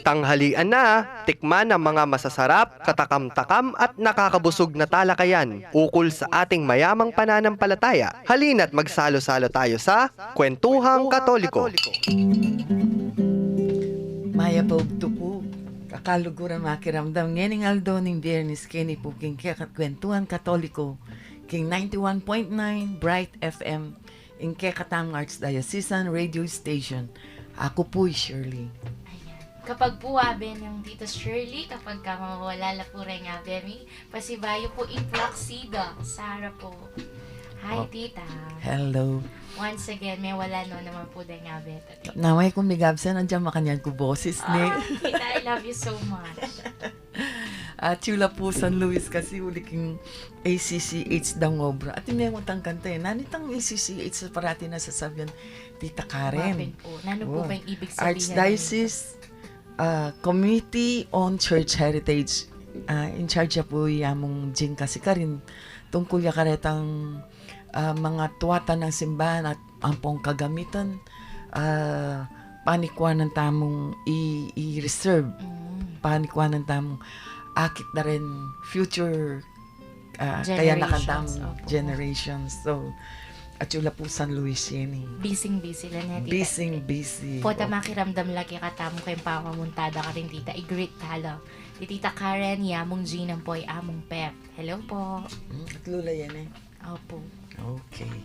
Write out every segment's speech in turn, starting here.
Tanghalian na, tikman ang mga masasarap, katakam-takam at nakakabusog na talakayan ukol sa ating mayamang pananampalataya. Halina't magsalo-salo tayo sa Kwentuhang Katoliko. Maya pagtupog, kakaluguran makiramdam ngening aldo ning Biyernes kini po king Kwentuhan Katoliko king 91.9 Bright FM in Kekatang Archdiocesan Radio Station. Ako po Shirley. Kapag po aben yung Tito Shirley, kapag ka mawala la po rin aben, pasibayo po in Proxida. Sara po. Hi, Tita. Hello. Once again, may wala no naman po din aben. Naway kung migabsan, nandiyan makanyan ko boses ni. Tita, I love you so much. At chula po San Luis kasi uliking ACCH daw ngobra. At hindi mo tang kanta eh. Nanitang ACCH parati na sasabihan, Tita Karen. Aben po. Nano po ba yung ibig sabihin? Archdiocese Committee on Church Heritage. In charge po yamong Jing kasi karin tungkol ya karetang mga tuwata ng simbahan at ampong kagamitan panikwa ng tamong i-reserve panikwa ng tamong akit na rin future kaya nakantamong generations. So at yula po San Luis yan eh. Busy lang yan, Tita. Busy. Po, makiramdam lagi katamo kayong pamamuntada ka rin, Tita. I-greet talo. Di Tita Karen, yamong Ginang po, among Pep. Hello po. At lula yan eh. Opo. Okay.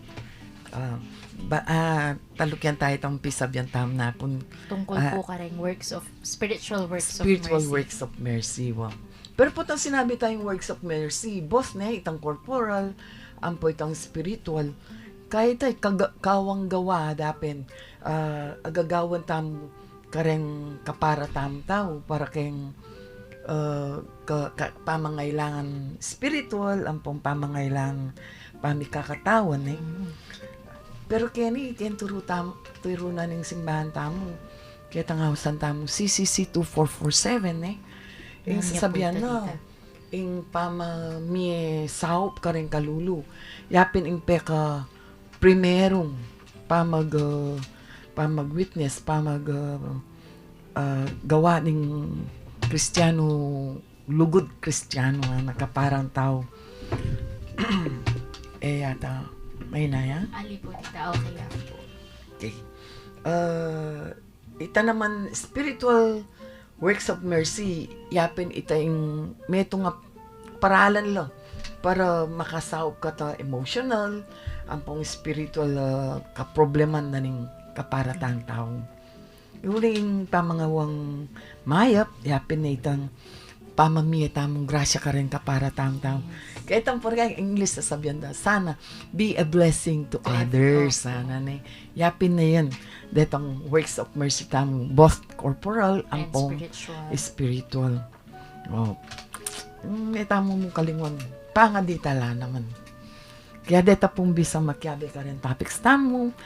Talukyan tayo itong pisabyan tam na po. Tungkol po ka rin spiritual works of mercy. Wow. Pero po itong sinabi tayong works of mercy, both na itang corporal, ang po itang spiritual, kahit ay kawang gawa dapin, agagawan tam kareng kapara tam tao, para keng pamangailangan spiritual, ang pong pamangailangan pamikakatawan eh. Pero kaya turo na ng simbahan tamo, kaya tangawasan tamo, CCC 2447 eh. Yung sasabihan na, yung pamamie saup ka rin kalulu. Yapin yung peka primerong pamag-witness, gawa ng Kristiyano, lugod Kristiyano nga nakaparang tao. Yata, may naya? Ali po, Tita. Okay lang po. Okay. Ita naman, spiritual works of mercy, yapin ita yung meto nga paralan lang para makasaop ka ta emotional, ang pong spiritual kaprobleman na ning kaparatang tao. Yung pamangawang mayap, yapin na itang pamamiya tamong grasya ka rin kaparatang tao. Kaya itang porga, English sasabihan na, sana be a blessing to others. Sana na yapin na yan. Detong works of mercy tamong both corporal ang pong spiritual. Wow. Itamo mong kalingwan. Pangadi tala naman. Kaya deta pong bisa makiabi ka rin topics tamo.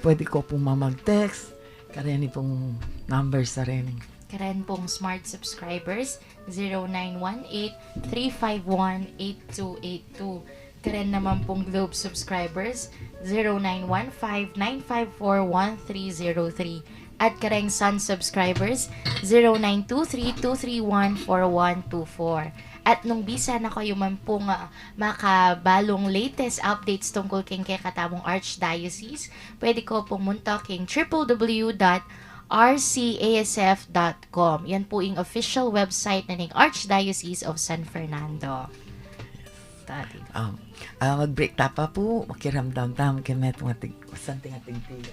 Pwede ko pong mamag-text. Kaya ni pong numbers sa rin. Karen pong smart subscribers 0918-351-8282. Karen naman pong Globe subscribers 0915-954-1303. At Kareng Sun subscribers 0923-231-4124. At nung bisa na kayo man pong makabalong latest updates tungkol king katamong Archdiocese, pwede ko pong muntaking www.rcasf.com. Yan po yung official website na ng Archdiocese of San Fernando. Mag-break tapa po, makiramdam tam, kimet santing ating tiga.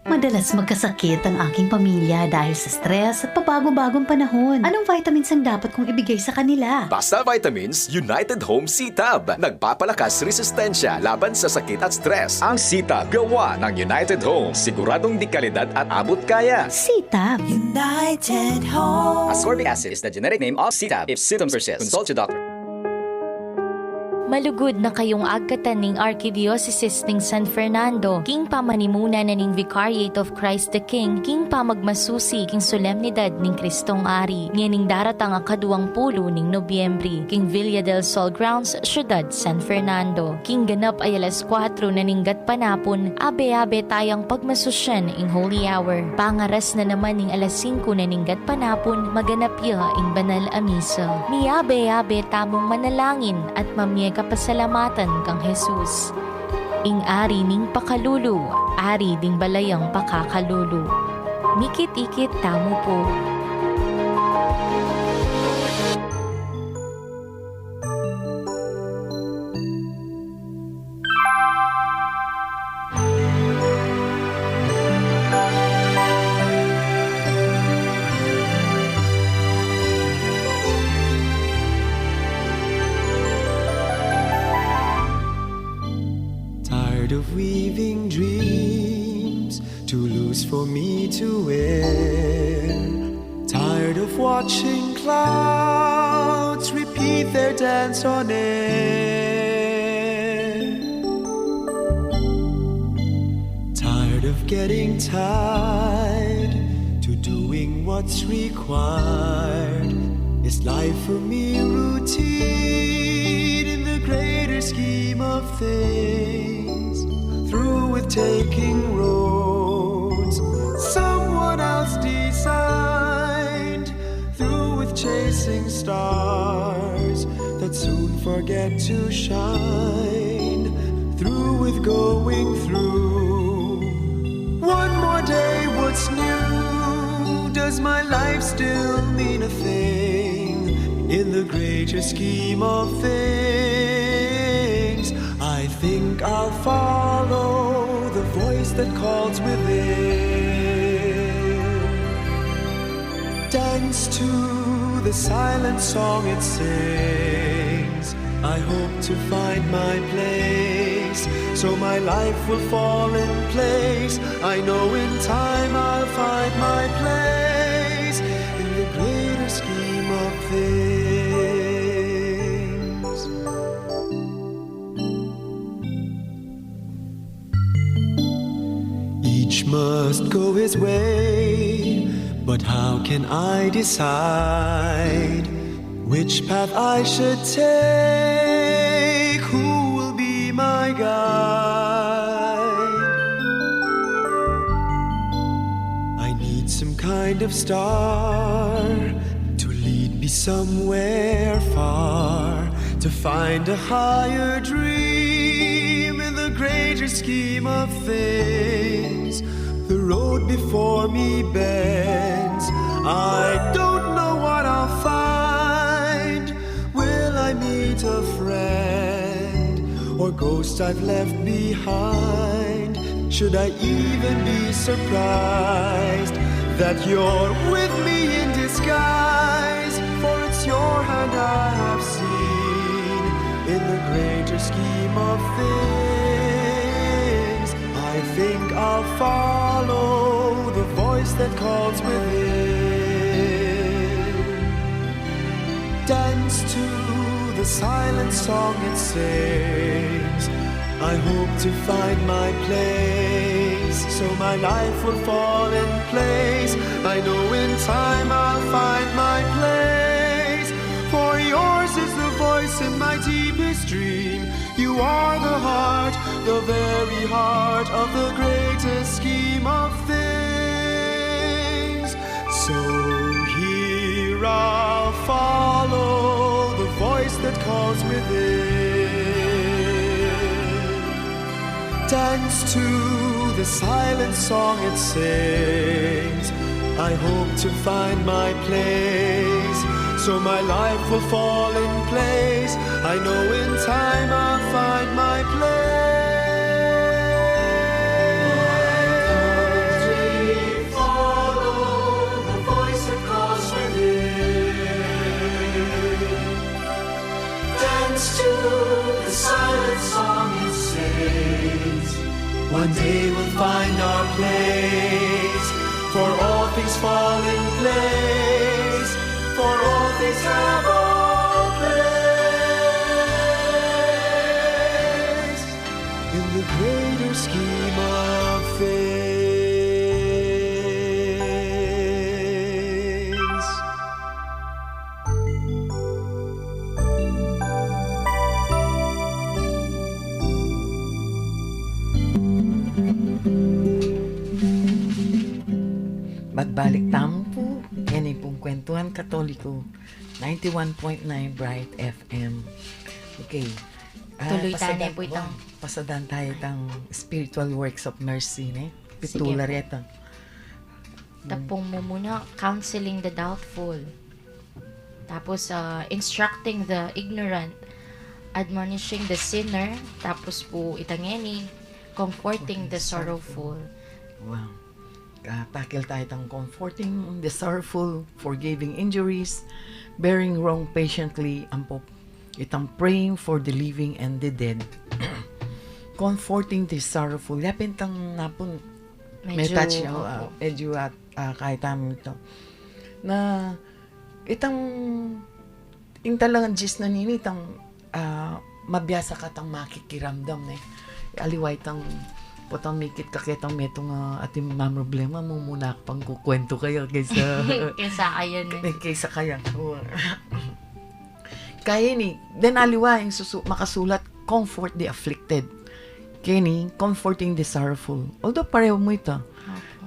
Madalas magkasakit ang aking pamilya dahil sa stress at pabago-bagong panahon. Anong vitamins ang dapat kong ibigay sa kanila? Basta Vitamins, United Home C-Tab. Nagpapalakas resistensya laban sa sakit at stress. Ang C-Tab, gawa ng United Home. Siguradong di kalidad at abot kaya. Sitab. United Home. Ascorbic acid is the generic name of C-Tab. If symptoms persist, consult your doctor. Malugod na kayong agkatan ning Archdiocese ning San Fernando, king pamanimuna na ning Vicariate of Christ the King, king pamagmasusi king solemnidad ning Kristong Ari, ning daratang nga 20 ning Nobyembre, king Villa del Sol Grounds, Syudad San Fernando. King ganap ay alas 4 na ning gatpanapon, abe-abe tayang pagmasusyan ing Holy Hour. Pangaras na naman ning alas 5 na ning gatpanapon, maganap ya ing banal a misa. Miabe-abe tamong manalangin at mamye kapasalamatan kang Jesus. Ing ari ning pakalulu, ari ding balayang pakakalulu. Mikit-ikit tamo po. Tired of weaving dreams too loose for me to wear. Tired of watching clouds repeat their dance on air. Tired of getting tired to doing what's required. Is life for me routine in the greater scheme of things? Through with taking roads someone else designed, through with chasing stars that soon forget to shine, through with going through one more day. What's new? Does my life still mean a thing in the greater scheme of things? I think I'll follow the voice that calls within. Dance to the silent song it sings. I hope to find my place, so my life will fall in place. I know in time I'll find my place in the greater scheme of things. Each must go his way, but how can I decide which path I should take? Who will be my guide? I need some kind of star to lead me somewhere far, to find a higher dream in the greater scheme of things. The road before me bends, I don't know what I'll find. Will I meet a friend or ghost I've left behind? Should I even be surprised that you're with me in disguise? For it's your hand I have seen in the greater scheme of things. I think I'll follow the voice that calls within. Dance to the silent song it sings. I hope to find my place, so my life will fall in place. I know in time I'll find my place, for yours is the voice in my deepest dream. You are the heart, the very heart of the greatest scheme of things. So here I'll follow the voice that calls within. Dance to the silent song it sings. I hope to find my place, so my life will fall in place. I know in time I'll find my place. Follow the voice that calls within. Dance to the silent song it sings. One day we'll find our place, for all things fall in place, for all things have a place. Ating pong Kwentuhan Katoliko, 91.9 Bright FM. Okay. Tuloy tayo po itang... Pasadan tayo itang spiritual works of mercy, ne? Sige Pitula po. reta. Tapong mo muna, counseling the doubtful. Tapos, instructing the ignorant, admonishing the sinner. Tapos po, itangeni, comforting the sorrowful. Wow. Takil tayo itang comforting the sorrowful, forgiving injuries, bearing wrong patiently, itang praying for the living and the dead. Comforting the sorrowful. Yapin tang napon may touch opo. medyo kahit amin ito. Na itang yung talagang gist na nini itang mabiyasa ka tang makikiramdam ne. Aliway tang potang mikit ka kitang metong ating problema mo muna pang kukwento kayo kaysa Kaysa ayan eh. kaysa kaya. Kaya ni, then aliwa yung makasulat, comfort the afflicted. Kaya ni, comforting the sorrowful. Although pareho mo ito,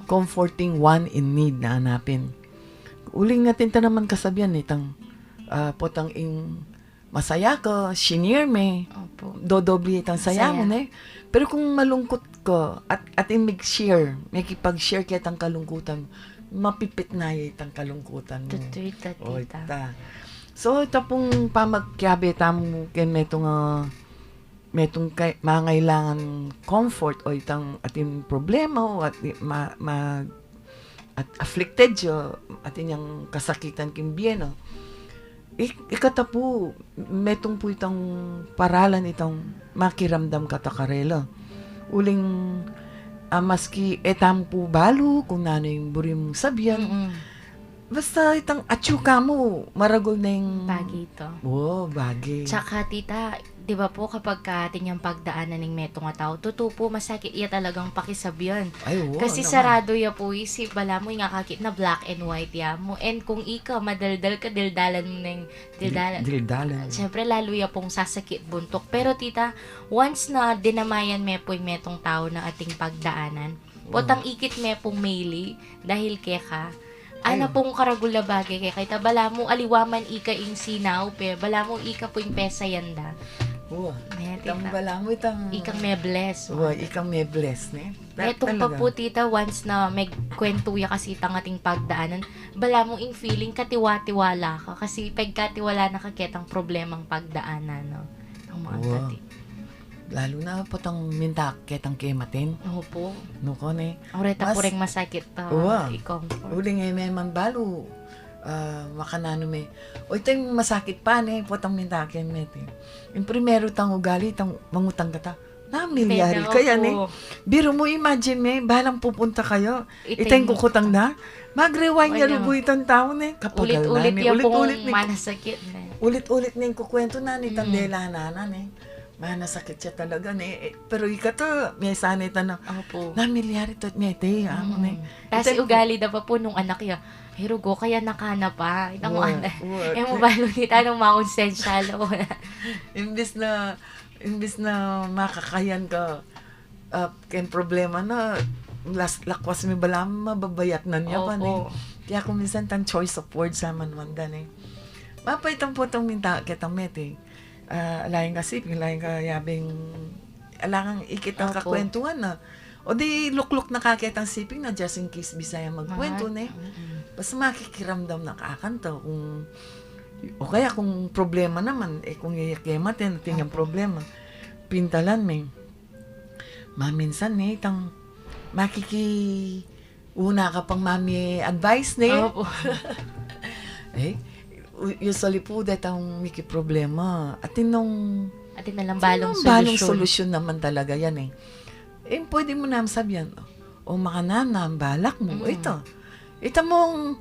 comforting one in need na hanapin. Uling natin ta naman kasabihan itang potang ing masaya ka, shinir me, Opo. dodobli itang saya mo Saya. ne. Pero kung malungkot ka at mag-share, may kipag-share kaya itang kalungkutan, mapipit na itang kalungkutan mo. Tutoy ta, O, tita. ita. So, ito pong pamagkyabe tamo ken metong mangailangan comfort o itang ating problema o at at afflicted yo atin yung kasakitan kimbieno. Ikata po, metong po itang paralan itang makiramdam katakarela. Uling maski etam po balo kung nano yung buri mong sabihan. Basta itang atsuka mo, maragol na yung... Bagi ito. Oo, bagay. Tsaka tita, di ba po kapag ating yung pagdaanan ng metong nga tao, totoo po masakit iya talagang pakisabyan. Ay, oo, Kasi naman. sarado ya po isip, bala mo yung kakit na black and white ya mo. And kung ika, madaldal ka, dildalan mo ng dildalan. Dildalan. Siyempre, lalo ya pong sasakit buntok. Pero tita, once na dinamayan me po yung metong tao na ating pagdaanan, potang ikit me pong maili, dahil kaya ana pong karagula bagay kay kita bala mo aliwaman ika ing sinaw pe bala mo ika po yung pesa yanda. Oo. Ayan, Itang tita. bala mo itang... Ikang may bless. Oo, ikang may bless, ne? Etong pa po tita, once na may kwento ya kasi tang ating pagdaanan, bala mo ing feeling katiwa-tiwala ka kasi pagkatiwala na kaketang problemang pagdaanan, no? Ang mga Oo. tati. Lalo na potang mintak ketang kematin. Oo po. No ko, ne? Oreta Mas- po rin masakit pa. Oo. I-comfort. Uling may man balo. Makanano me. O itang masakit pa, ne? Potang mintak kematin. Yung primero tang ugali, tang mangutang kata. Na, milyari. Pero, Kaya, opo. ne? Biro mo, imagine, me, balang pupunta kayo. Itay Itang mo- kukutang na. Mag-rewind niya Ano? rugo itang tao, ne? Kapagal na, Ulit-ulit ne? yung pong Ulit-ulit, ne? manasakit na. Ulit-ulit na yung kukwento na ni Tandela na, ne? Manasakit siya talaga, ne? Pero ikato, may sanay tanong, Opo. na milyari to, mete, amo, ne? Tapos Itay- ugali na pa po nung anak niya, Hirugo, kaya nakana pa. Itang mo, Word, ana. word. Eh, mo balo ni tanong makonsensyalo. Imbis na makakayan ka, ken problema na, lakwas mi bala, mababayat na niya pa, ne? Opo. Kaya kung minsan tang choice of words sa manwanda, ne? Mapay tang potong minta, kitang mete. Alayang kasi, alayang ka yabing, alangang ikitang Opo. kakwentuhan na. O di, lukluk na kakitang siping na just in case Bisaya magkwento, ne? Basta makikiramdam na kakanta kung o kaya kung problema naman kung iyakematin natin yung problema pintalan may maminsan itang una ka pang mami advice ne Opo. usually po datang miki problema atin nung Atin na lang balong balong solusyon. solusyon naman talaga yan pwede mo naman sabihan o makanana ang balak mo ito mong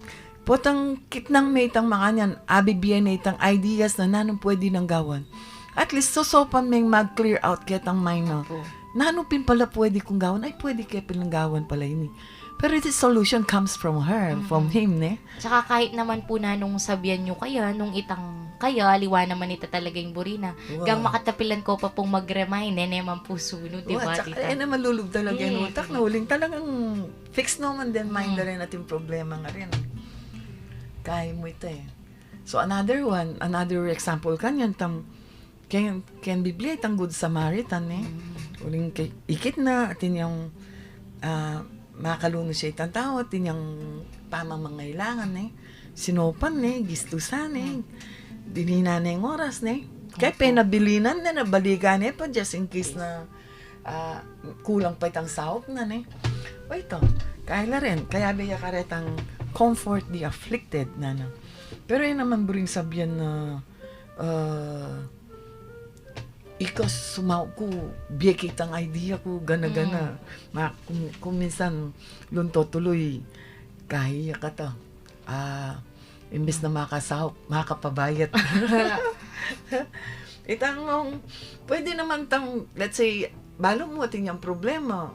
potang kitnang may itang mga niyan, abibiyan na itang ideas na nanong pwede nang gawan. At least, sosopan may mag-clear out kitang mind na, Opo. nanong pin pala pwede kong gawan, ay pwede kaya pilang gawan pala ini. Pero the solution comes from her, from him, ne? Tsaka kahit naman po na nung sabihan nyo kaya, nung itang kaya, aliwa naman ito talaga yung burina. Wow. Gang makatapilan ko pa pong mag-remind, neman po sunod, di ba, Tsaka, tita? naman lulub talaga yung Mm. utak na huling talagang fix naman din mind na rin natin problema nga rin. kaya mo ito eh. So another example kanyan can Biblia itang Good Samaritan eh. Uling ikit na atin yung makaluno siya itang tao, atin yung pamamangailangan eh. Sinopan eh, gistusan eh. Dinina na yung oras eh. Kaya penabilinan na nabaligan eh pa just in case na kulang pa itang sahop na eh. O ito, kaya rin, kaya biya karetang comfort the afflicted na. Pero yun naman buring sabihan na ikaw sumaw ko, biya kitang idea ko, gana-gana. Kung minsan, lunto tuloy, kaya ka to. Imbis na makasahop, makapabayat. Itang, pwede naman let's say, balo mo ating yung problema.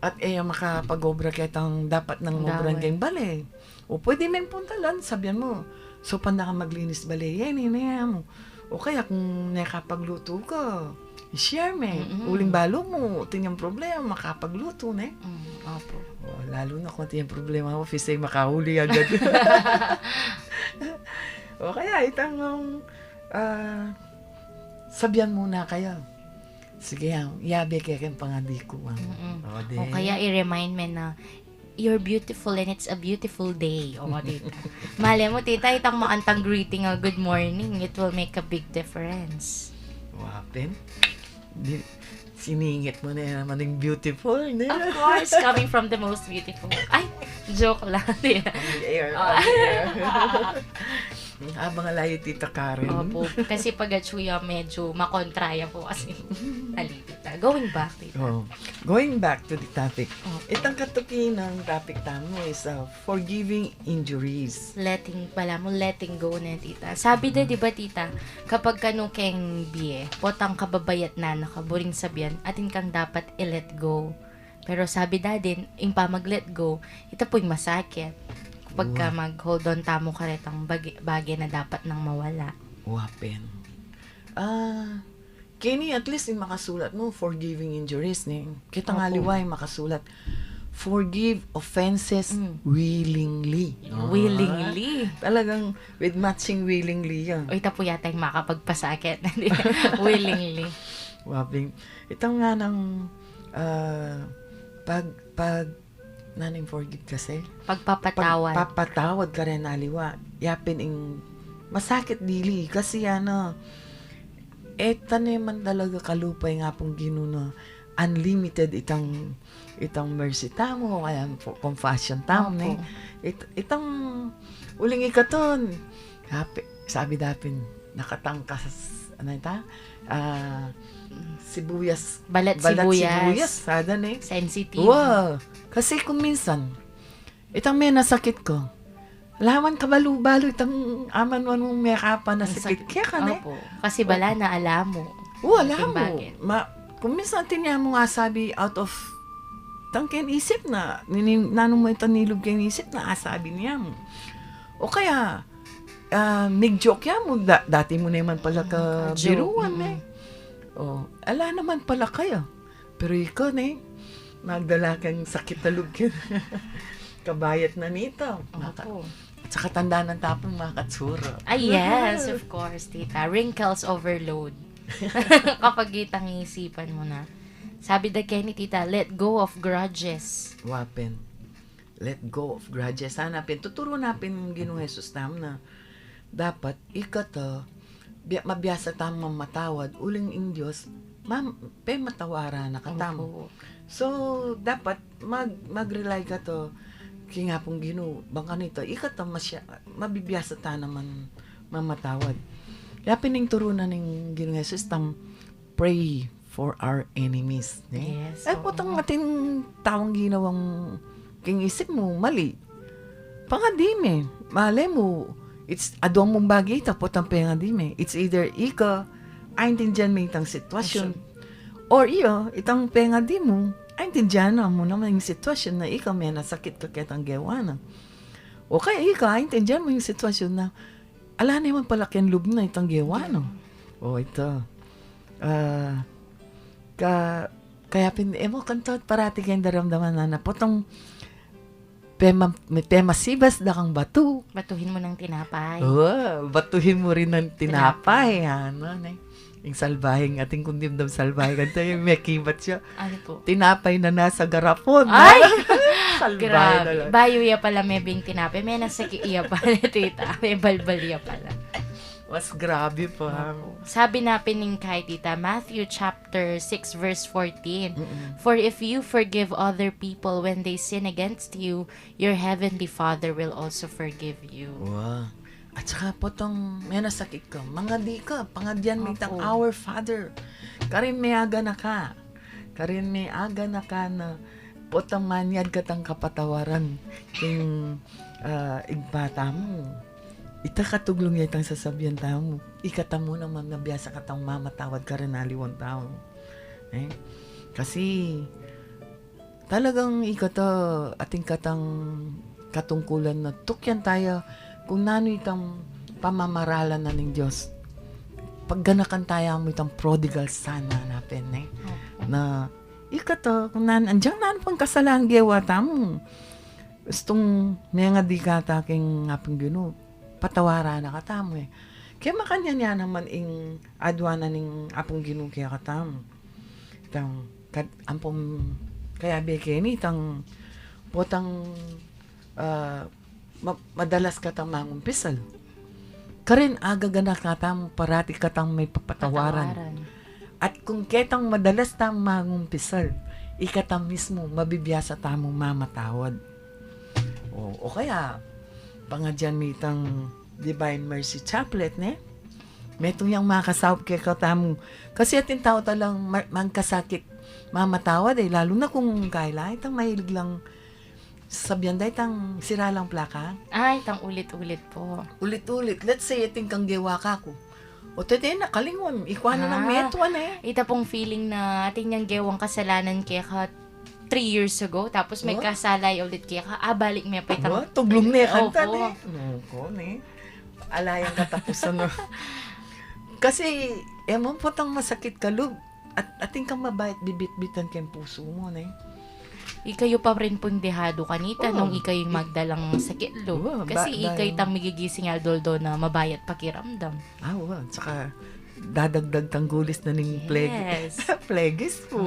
At makapag-obra kitang dapat ng obrang kayong balay. O pwede may puntalan, sabihan mo, so pa ka maglinis balay, yan, mo. O kaya kung nakapagluto ka, i-share me. Uling balo mo, tinyang problema, makapagluto, ne? Opo. O, lalo na kung tinyang problema, office ay makahuli agad. O kaya, sabihan muna kayo. Sige, yabe kaya kayong pangadi ko. O kaya i-remind me na you're beautiful and it's a beautiful day. O tita. Mali mo tita, itang maantang greeting good morning. It will make a big difference. Wapin. Siningit mo na naman yung beautiful. Of course, coming from the most beautiful. Ay, joke lang. Habang layo tita Karen. Opo, kasi pag atsuya medyo makontraya po kasi. Tita. Going back, tita. Going back to the topic. Itang katuki ng topic tamo is forgiving injuries. Letting go na tita. Sabi na, di ba tita, kapag kanong keng biye, potang kababayat na nakaburing sabihan, atin kang dapat i-let go. Pero sabi na din, yung pa mag-let go, ito po yung masakit. Pagka mag-hold on tamo ka rin ang bagay na dapat nang mawala. Wapin. Kini at least yung makasulat mo, forgiving injuries. Kita nga liway makasulat, forgive offenses willingly. Willingly. Talagang with matching willingly yan. O ito po yata yung makapagpasakit. Willingly. Waping. Itang nga ng pag naning forgive kasi. Pagpapatawad. Pagpapatawad ka rin aliwa. Yapin ing masakit dili. Kasi naman talaga kalupay nga pong ginuno. Unlimited itang mercy tamo, kaya compassion tamo. Itang uling ikaton. Sabi dapin, nakatangkas, sibuyas. Balat sibuyas. Sada sensitive. Wow. Kasi kung minsan, itang may nasakit ko, laman kabalo-balo itang aman mong may kapan na sakit. Kaya ka Opo. Kasi bala na alam mo. Alam mo. Kung minsan tinya mo nga sabi out of tangken isip na, nanong mo itang nilog kang isip na asabi niya mo. O kaya, nag-joke yan mo, dati mo naman pala ka biruan ala naman pala kayo. Pero ikaw magdala kang sakit na lugin. Kabayat na nito. Tsaka tanda ng tapong makatsura. Yes, of course, tita. Wrinkles overload. Kapag itang isipan mo na. Sabi da Kenny, tita, let go of grudges. Wapin. Let go of grudges. Hanapin. Tuturo napin Ginoong Jesus tam na dapat ikato mabiyasa tamang matawad. Uling in Diyos, matawara na katamo. So, dapat mag-rely ka to kaya nga pong bangka nito, ikato mabibiyasa ta naman mamatawad. Kaya pining turunan ng Ginoong Jesus pray for our enemies. Yes. Putang ating taong ginawang king isip mo, mali. Pangadim Mali mo, it's adong mong bagay, tapos ang pangadim It's either ika, aintindihan mo itang sitwasyon. Or itang pengadim mo, aintindihan mo naman yung sitwasyon na ikaw may nasakit ka kitang gawa na. O kaya ikaw, aintindihan mo yung sitwasyon na ala naman pala kyan lub na itang gawa no. O ito. Kaya mo kantot parati kayong daramdaman na potong Pemasibas da kang bato. Batuhin mo ng tinapay. Oh, batuhin mo rin ng tinapay. Ano, ne? Yung salbahing ating kundimdam salbahe. Ganito yung may kibat siya. Ano po? Tinapay na nasa garapon. Ay! Salbahe na Grabe. lang. Bayo ya pala may bing tinapay. May nasaki iya pala, tita. May balbal iya pala. Mas grabe pa. Sabi natin ng kay tita, Matthew chapter 6 verse 14. For if you forgive other people when they sin against you, your heavenly Father will also forgive you. Wow. At saka po tong may nasakit ka, mga di ka, pangadyan may tang Opo. our Father. Karin may aga na ka. Karin may aga na ka na potang manyad ka tang kapatawaran yung igbata mo. Ita katuglong yatang sasabihan tao mo. Ikata mo naman nabiyasa ka tang mamatawad ka rin aliwan tao. Eh? Kasi talagang ikata ating katang katungkulan na tukyan tayo kung nano itang pamamaralan na ng Diyos. Pagganakan tayo mo itang prodigal son na hanapin, eh. Na ikata kung andiyan na pang kasalanan gawa tamo. Gustong may nga di ka taking ngaping gino. Patawara na katamo eh. Kaya makanya niya naman ing adwana ning apong gino kaya katamo. Itang ampong kaya beke ni itang potang madalas katang mangumpisal. Karin aga ganak katamo parati katang may papatawaran. At kung ketang madalas tang mangumpisal, ikatang mismo mabibiyasa tamong mamatawad. O kaya pangadyan mitang Divine Mercy Chaplet, ne? Metong yung makasawap kaya katamo. Kasi atin tao talang mangkasakit mamatawad eh. Lalo na kung kaila, itang mahilig lang sabihan dahi itang sira lang plaka. Ay, tang ulit-ulit po. Ulit-ulit. Let's say, iting kang gewa ka ko. O tete, nakalingon. Ikuha na ng metuan eh. Ita pong feeling na ating niyang gewang kasalanan kaya ka 3 years ago, tapos may What? kasalay ulit kaya ka, balik may pa itang... What? Tuglong na kanta Opo. ne. Nuko ne. Alayang katapusan no. Kasi, emon po tang masakit kalug. At ating kang mabait, bibit-bitan kayong puso mo ne. Ikayo pa rin pong dehado kanita Oo. nung ikayo magdalang sakit lo. Oo, Kasi ikay dahil- tang magigising aldoldo na mabayat pakiramdam. Oo, tsaka dadagdag tang gulis na ning plague. Yes. Plagues po.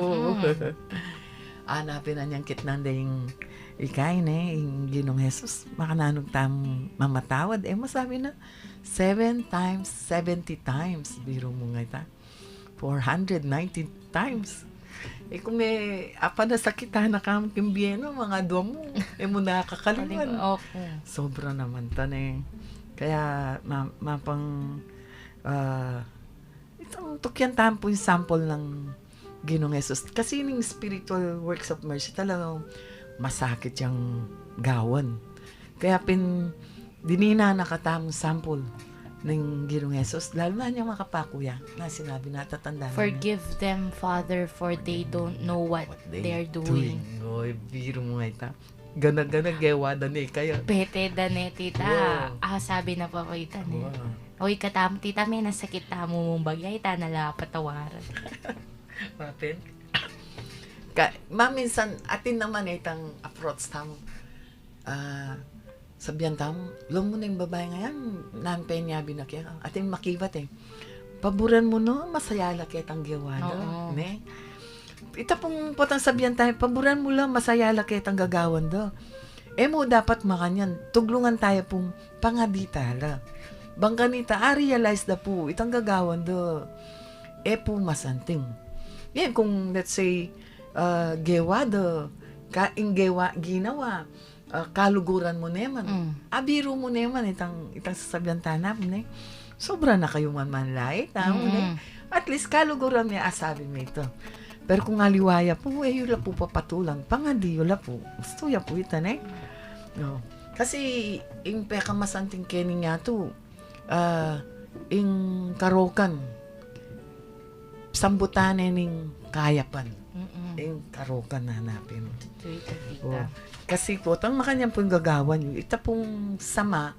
Hanapin na niyang kitnan ding ikay ne, yung Ginong Jesus, makananog tam mamatawad. Eh, masabi na, 7 times, 70 times. Biro mo nga ita. 490 times. Eh, kung may apa na sakitan na kang kimbiyeno, mga duwa mo, eh mo nakakaliwan. Opo. Sobra naman tan eh. Kaya, mapang, itong tukyan tampo yung sample ng Ginong Jesus. Kasi yung spiritual works of mercy talagang masakit yung gawan. Kaya dinina nakatamong sample ng Ginong Jesus. Lalo na niyang makapakuya na sinabi na tatanda na. Forgive them, Father, for they don't know what they're doing. Oy, biro mo nga ita. Gana-gana gewa da ni kaya. Pete dane, tita. Wow. Sabi na pa ko ita ne. Wow. Oy, katam, tita, may nasakit tamo mong bagay, ita nala patawaran. Mapin. Maminsan, atin naman itang approach tamo. Sabihan tamo, long mo na yung babae ngayon, nampay niya binakya. Atin makibat eh. Paboran mo no, masayala kitang gawa no. Oo. Ne? Ita pong potang sabihan tayo, paboran mo lang, masayala kitang gagawan do. Eh mo dapat makanyan, tuglungan tayo pong pangaditala. Bangkanita, realize na po, itang gagawan do. Eh po masanting. Yan, kung let's say, gewa do, gewa, ginawa, kaluguran mo naman. Abiro mo naman, itang sasabihan tanap, ne? Sobra na kayo manlait, ne? At least, kaluguran niya, asabi mo ito. Pero kung aliwaya po, eh, yun po papatulang. Pangadi, yun po. Gusto ya po ito, ne? No. Kasi, yung peka masanting kening nga to, yung karokan, sambutan ning kayapan. Yung karokan na hanapin. Oh. Kasi po, tang makanyang pong gagawan yun, ita pong sama,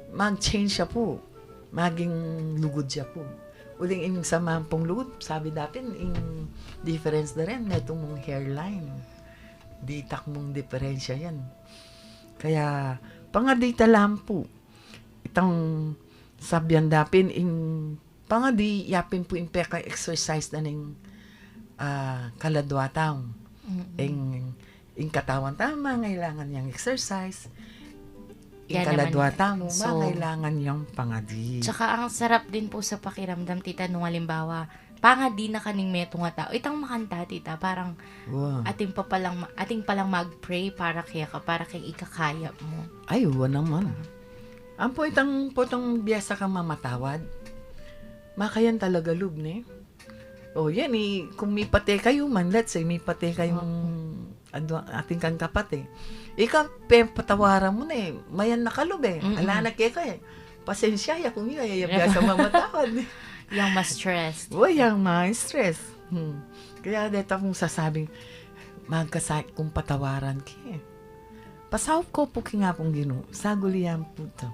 mag-change siya po. Maging lugod siya po. Uling yung sama pong lugod, sabi datin, yung difference na rin, netong mong hairline. Ditak mong diferensya yan. Kaya, pangadita lang po. Itang sabyan dapin, pangadi, yapin po impeka exercise na ning kaladwatang. Ing katawan tama, ngailangan niyang exercise. Ing Yan naman kaladwatang yan. mo, So, ngailangan niyang pangadi. Tsaka ang sarap din po sa pakiramdam, tita, nung halimbawa, pangadi na kaning meto nga tao. Itang makanta, tita, parang Wow. ating palang mag-pray para kay ikakaya mo. Ay, naman. Ang po itang biyasa kang mamatawad. Makayan talaga lub, ne? O yan kung may pate kayo man, let's say, may pate kayong ating kang kapate. Ikaw, patawaran mo na eh. Mayan nakalub eh. Ala na kaya ka eh. Pasensya ya kung yun, biyasa mamatawad. Yung ma-stress. Yang ma-stress. Kaya dito akong sasabing, magkasakit kung patawaran ka eh. Pasawap ko po nga pong Ginoo. Sagulihan po ito.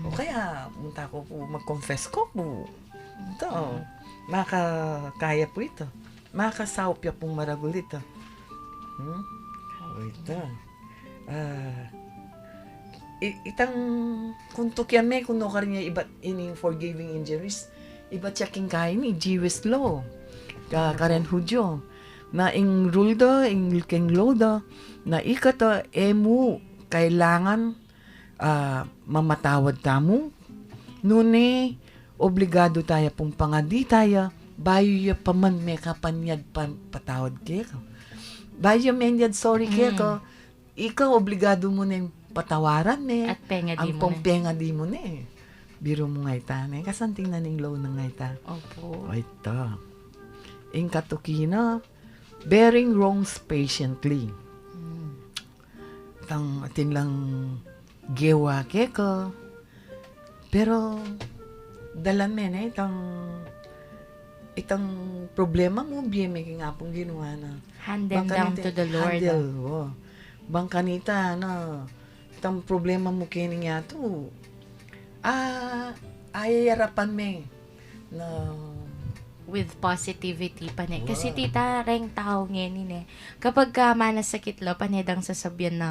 O kaya, munta ko po, mag-confess ko po. Ito, makakaya po ito. Makasawap ya pong maragul ito. O ito. Itang kuntok yan may kuno ka rin niya iba't ining forgiving injuries. Iba checking kain ni Jewish law. Karen Hudyo. Na ing rule do, ing king law do, na ikata emu kailangan mamatawad tamo. Nune, obligado tayo pong pangadi tayo, bayo ya paman may kapanyad patawad kaya ka. Bayo menyad sorry kaya ka, ikaw obligado mo na yung patawaran ne. At penga di ang mo pongpenga di mo ne. Biro mo nga ita ne. Kasanting na ning low na nga ita. Opo. O ito. Ing katukina, bearing wrongs patiently. Tang atin lang gewa keko. Pero dalan men itang problema mo biye may nga pong ginawa na. Hand them down to the Lord. Handle, bang kanita itang problema mo kini nga to. Ayarapan me na With positivity pane. Kasi tita, reng tao ngayon kapag ka manasakit lo, panedang sasabihan na,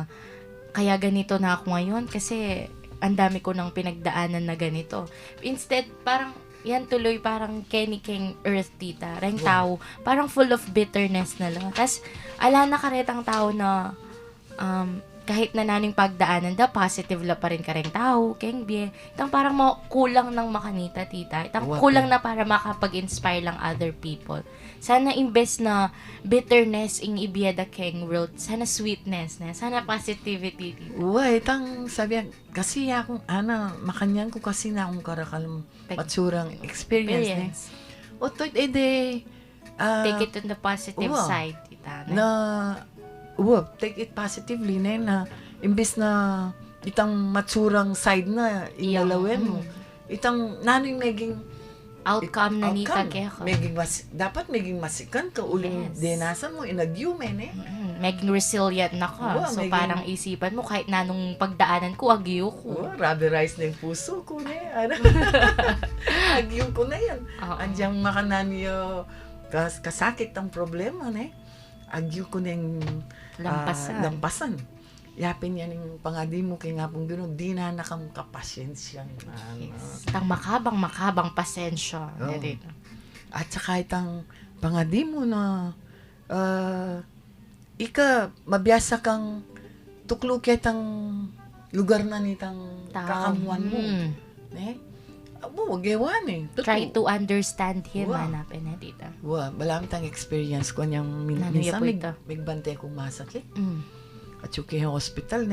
kaya ganito na ako ngayon kasi ang dami ko nang pinagdaanan na ganito. Instead, parang yan tuloy parang Kenny King Earth, tita. Reng tao, parang full of bitterness na lang. Tapos, ala na karetang tao na kahit na naning pagdaanan da, positive la pa rin ka rin tao, keng bie. Itang parang kulang ng makanita, tita. Itang kulang na para makapag-inspire lang other people. Sana imbes na bitterness ing ibiyada keng world, sana sweetness na, sana positivity, tita. itang sabihan, kasi akong, makanyan ko kasi na akong karakalang patsurang experience. O to, Take it on the positive side, tita. Take it positively na imbes na itang matsurang side na ilalawin mo. Itang nano'y maging outcome na nita kaya ko. Dapat maging masikan ka uling dinasan mo inagyumen Maging resilient na ka. So parang isipan mo kahit nanong pagdaanan ko, agyo ko. Rubberized na yung puso ko agyo ko na yan. Andiyan makananiyo kasakit ang problema agyo ko na yung lampasan. Yapin yan yung pangadi mo kay nga pong gano'n, di na nakang kapasyensya. Itang makabang pasensya. At saka itang pangadi mo na mabiyasa kang tuklo kitang lugar na nitang kakamuan mo. Gewan Try to understand him, hanapin na, tita. Malamit ang experience ko niyang minsan magbante akong masakit. At yung kaya hospital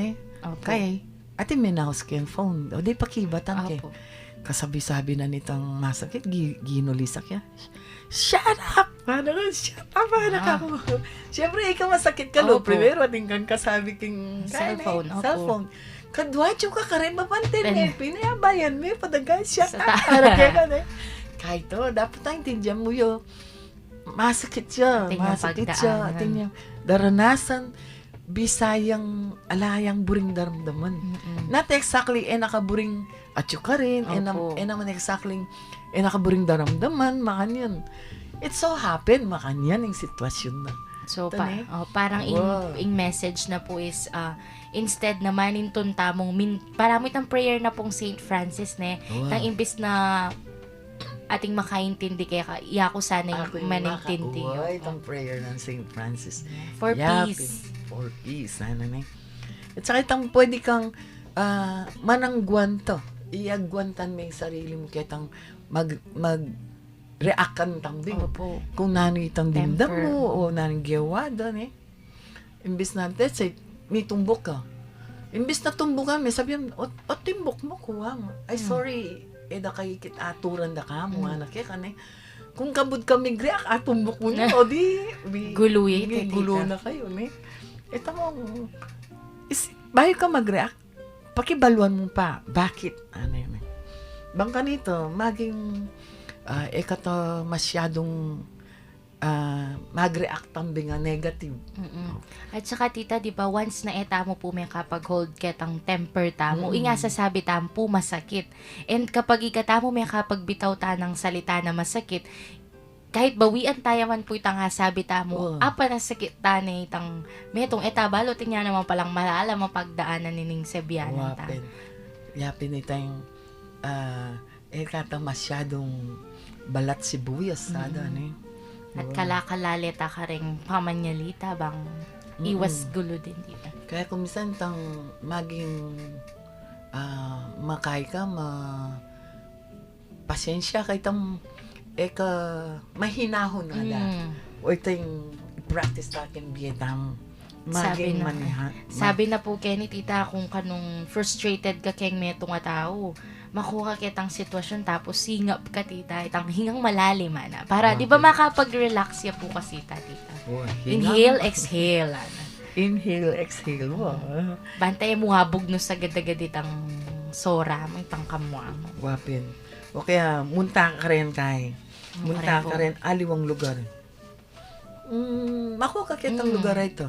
kaya atin minaus kaya phone. O di pakibatan kaya. Kasabi-sabi na nitang masakit, ginulisak ya. Shut up! Shut up! Ako. Siyempre, ikaw masakit ka primero ating kang kasabi king cellphone. Kadwacho ka kare mapantin pinayabayan mo padagan siya kahit to dapat tayong tindihan mo yo masakit siya ating yung daranasan bisayang alayang buring daramdaman not exactly nakaburing atyo ka rin naman exactly nakaburing daramdaman makanyan it so happen makanyan yung sitwasyon na So, Ito na eh. parang Wow. in message na po is, instead na maninton tamong, parami tang prayer na pong St. Francis, ne? Wow. Tang imbis na ating makaintindi kaya iyako sana Ako yung manintindi. Uy, itong prayer ng St. Francis. For Yapin. peace. For peace. Ano na. At saka itong pwede kang manangguan to. Iagwantan mo yung sarili mo kaya itong react tang bing. Opo. Kung nano itang dimdam Temper. mo o nanong giyawa doon eh. Imbis na, let's say, may tumbok ka. Imbis na tumbok ka, may sabihan, o timbok mo, kuha mo. Ay, sorry, da kay kit aturan da ka mo, anak kaya ka na. Kung kabud ka may react, tumbok mo na, o di, Guluy, gulo tita. na kayo, ne? Ito mo, bayo ka mag-react, pakibaluan mo pa, bakit? Ano yun eh. Bangka nito, maging, ekato masyadong mag-react ang nga negative. Mm-mm. At saka tita, di ba, once na mo po may kapag-hold ketang temper tamo, inga sasabi tam po masakit. And kapag ikatamo may kapagbitaw ta ng salita na masakit, kahit bawian tayo man po itang sabi tamo, apa na sakit ta na itang metong etabalo, tingnan naman palang malala mapagdaanan nining sebyanan ta. Yapin itang ekata masyadong balat sibuyas sada ne. At kalakalalita ka rin pamanyalita bang iwas gulo din dito. Kaya kung minsan tang maging makay ka, pasensya kay tang mahinahon na da. O itong practice natin biyetang maging maniha. Sabi na po Kenny tita kung kanong frustrated ka keng metong nga tao, makuha kitang sitwasyon tapos singap ka tita, itang hingang malalim na. Para di ba makapag-relax ya po kasi tita. Inhale, exhale. Inhale, exhale. Bantay mo habog no sa gadagad itang sora, may tang kamuang. Wapin. O kaya, munta ka rin kay. Munta ka rin, aliwang lugar. Makuha ka kitang lugar ito.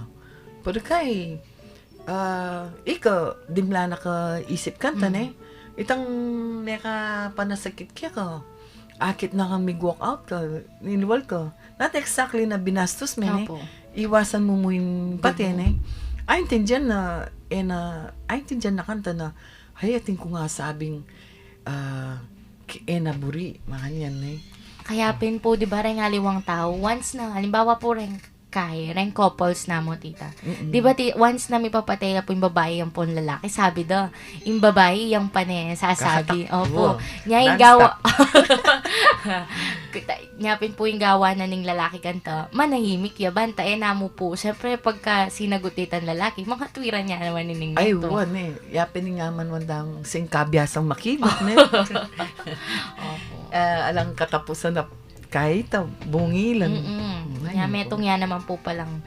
Pero kay, ikaw, dimla na ka isip kanta ne. Itang neka panasakit kaya ka. Akit na kang mag-walk out ka, niluwal ka. Not exactly na binastos mo ne. Opo. Iwasan mo yung pati ne. Ay, intindihan na, intindihan na kanta na, hayatin ko nga sabing, naburi, makanyan ne. Kaya pin po, di ba rin aliwang tao, once na, halimbawa po rin ren couples na mo, tita. Di ba, once na may papatay po yung babae yung pong lalaki, sabi daw, yung babae yung sasabi. Opo. Niya yung gawa. Niya pin po yung gawa na ning lalaki kanta, manahimik ya, bantayin na mo po. Siyempre, pagka sinagutitan lalaki, mga tuwiran niya naman nining Ay, ito. wan eh. Yapin nga man wandang singkabyasang makibot ne. Alang katapusan na kahit bungilan. Kaya metong yan naman po palang,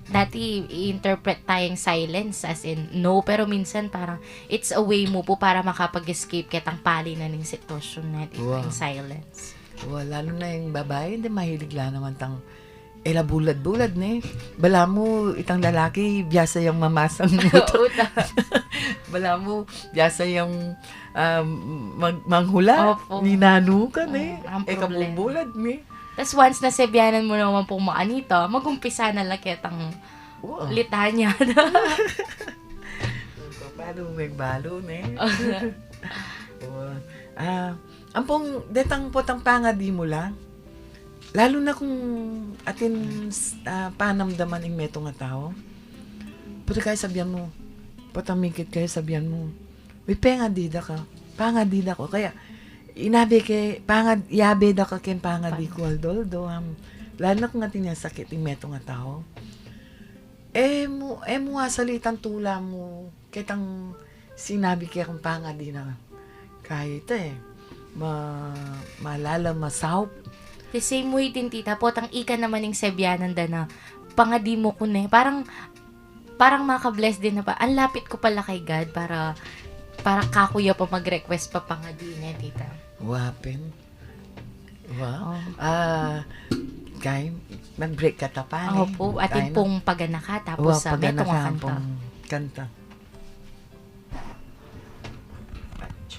dati i-interpret tayong silence as in no, pero minsan parang it's a way mo po para makapag-escape kitang pali na ng sitwasyon natin, yung silence. Lalo na yung babae, hindi mahilig lang naman tang bulad-bulad ne. Bala mo, itang lalaki, biyasa yung mamasang mo. Bala mo, biyasa yung manghula. Opo. Ninano ka ne. Ang problema. Kabubulad ne. Tapos once na sebyanan mo naman pong maanito, mag-umpisa na lang kitang litanya. Paano may balo ne. Ampong detang potang pangadi mo lang. Lalo na kung atin panamdaman ng meto nga tao. Pero kaya sabihan mo, patamikit kaya sabihan mo, may pangadida ka. Pangadida ko. Kaya, inabi kay, yabe da ka ken pangadi ko aldoldo. Lalo na kung atin sakit ng meto nga tao. Mo nga salitang tula mo, kitang sinabi kaya kung pangadi na kahit malala, masawp. The same way din, tita, potang ika naman ng sebyanan da na pangadi mo ko na. Parang makabless din na pa. Ang lapit ko pala kay God para kakuya pa mag-request pa pangadi niya, tita. Wapin. Wow. Kay, mag-break ka tapan. Opo, atin pong pagana ka, tapos sa metong kanta. Kanta.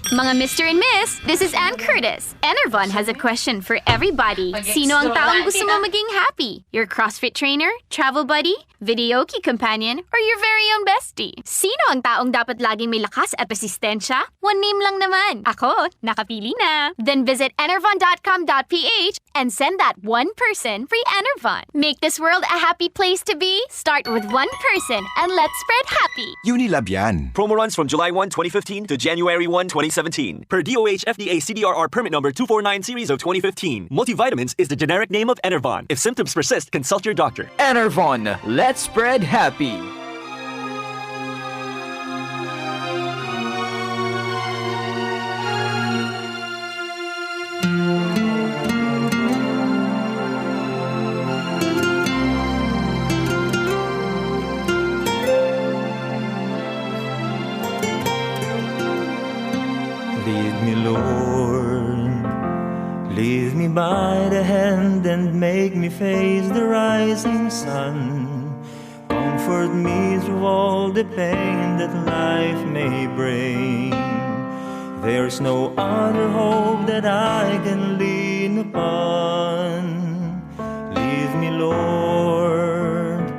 Mga Mr. and Miss, this is Ann Curtis. Enervon has a question for everybody. Sino ang taong gusto mo maging happy? Your CrossFit trainer, travel buddy, videoke companion, or your very own bestie? Sino ang taong dapat laging may lakas at resistensya? One name lang naman. Ako, nakapili na. Then visit enervon.com.ph and send that one person free Enervon. Make this world a happy place to be. Start with one person and let's spread happy. Unilab yan. Promo runs from July 1, 2015 to January 1, 2017. Per DOH FDA CDRR permit number 249 series of 2015. Multivitamins is the generic name of Enervon. If symptoms persist, consult your doctor. Enervon, let's spread happy. Lead me, Lord, lead me by the hand and make me face the rising sun. Comfort me through all the pain that life may bring. There's no other hope that I can lean upon. Lead me, Lord,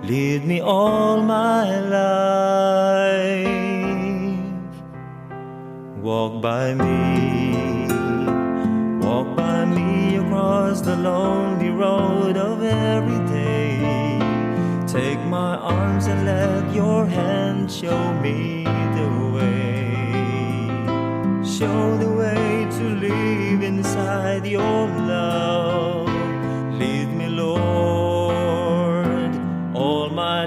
lead me all my life. Walk by me across the lonely road of every day. Take my arms and let your hand show me the way. Show the way to live inside your love. Lead me, Lord, all my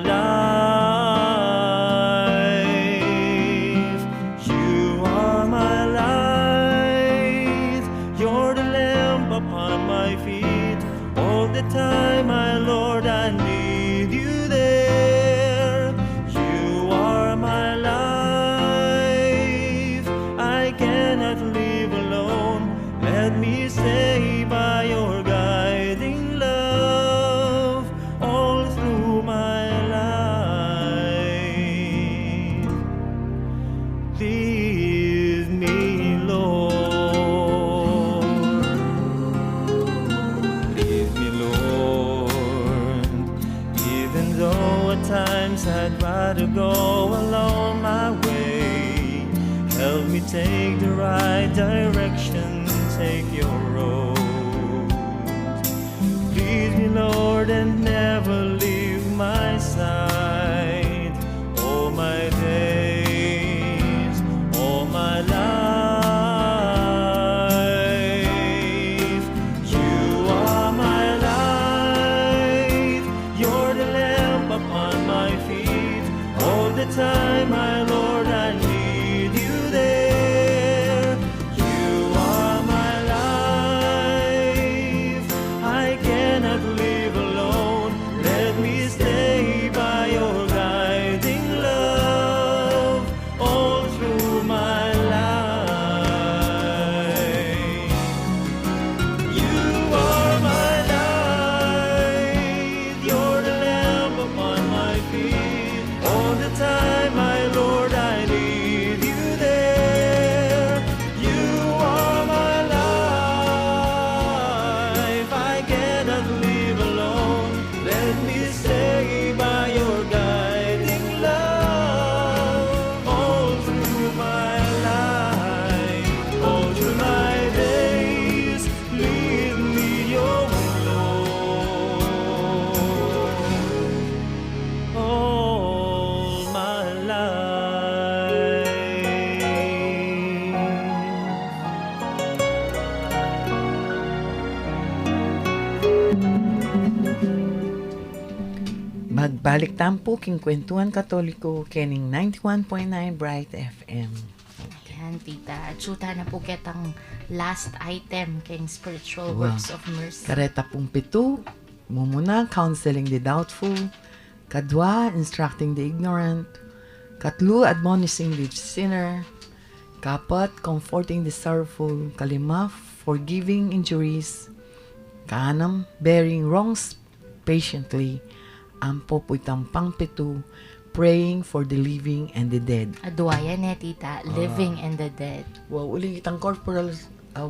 life. You are my light. You're the lamp upon my feet. All the time, my Lord, I need you there. You are my life. I cannot live alone. Let me stay by your guiding love all through my life. Lead me, Lord. Lead me, Lord. Even though at times I'd rather go alone my way, help me take the right direction, take your road. Lead me, Lord, and never leave my side. All my days, all my life. You are my light. You're the lamp upon my feet. All the time, my Lord, I need you there. You are my life. I cannot live alone. Let me stay by your guiding love all through my life. You are my light. You're the lamp upon my feet. All the time, my Lord, I need you there. You are my life. I cannot live alone. Let me stay by your guiding love all through my life, all through my days. Lead me, oh Lord, all my life. Magbalik tampo king kwentuhan katoliko kening 91.9 Bright FM. Ayan, tita. Atsuta na po kitang last item kayong spiritual Wow. works of mercy. Kareta pong pito, mumuna, counseling the doubtful. Kadwa, instructing the ignorant. Katlu, admonishing the sinner. Kapat, comforting the sorrowful. Kalima, forgiving injuries. Kaanam, bearing wrongs patiently. Ampo po itang pangpito, praying for the living and the dead. Adwayan tita, living and the dead. Wow, uling itang corporal